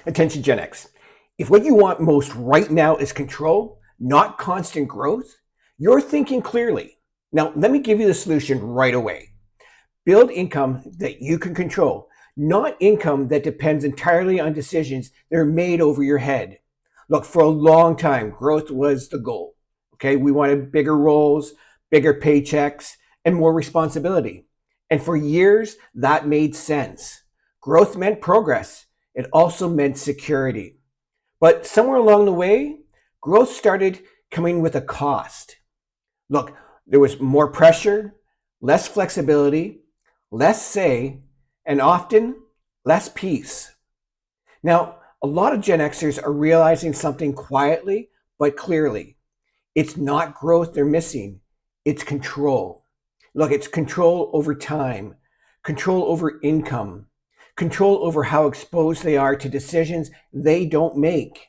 Attention Gen X. If what you want most right now is control, not constant growth, you're thinking clearly. Now, let me give you the solution right away. Build income that you can control, not income that depends entirely on decisions that are made over your head. Look, for a long time, growth was the goal. Okay, we wanted bigger roles, bigger paychecks, and more responsibility. And for years, that made sense. Growth meant progress. It also meant security. But somewhere along the way, growth started coming with a cost. Look, there was more pressure, less flexibility, less say, and often less peace. Now, a lot of Gen Xers are realizing something quietly but clearly. It's not growth they're missing, it's control. Look, it's control over time, control over income, control over how exposed they are to decisions they don't make.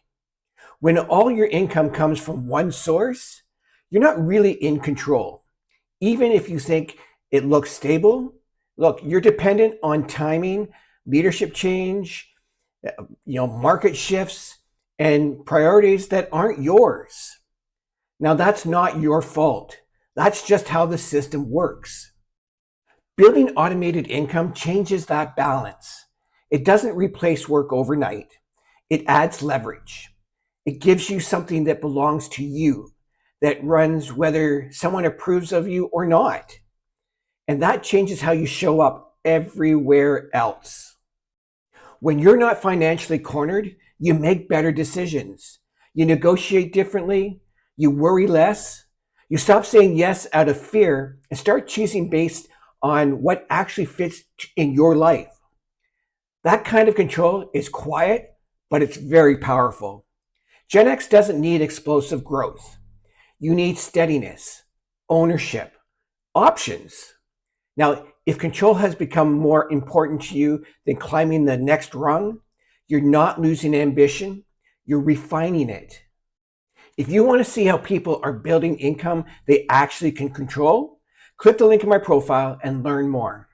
When all your income comes from one source, you're not really in control. Even if you think it looks stable, look, you're dependent on timing, leadership change, market shifts, and priorities that aren't yours. Now, that's not your fault. That's just how the system works. Building automated income changes that balance. It doesn't replace work overnight. It adds leverage. It gives you something that belongs to you, that runs whether someone approves of you or not. And that changes how you show up everywhere else. When you're not financially cornered, you make better decisions. You negotiate differently. You worry less. You stop saying yes out of fear and start choosing based on what actually fits in your life. That kind of control is quiet, but it's very powerful. Gen X doesn't need explosive growth. You need steadiness, ownership, options. Now, if control has become more important to you than climbing the next rung, you're not losing ambition, you're refining it. If you want to see how people are building income they actually can control, click the link in my profile and learn more.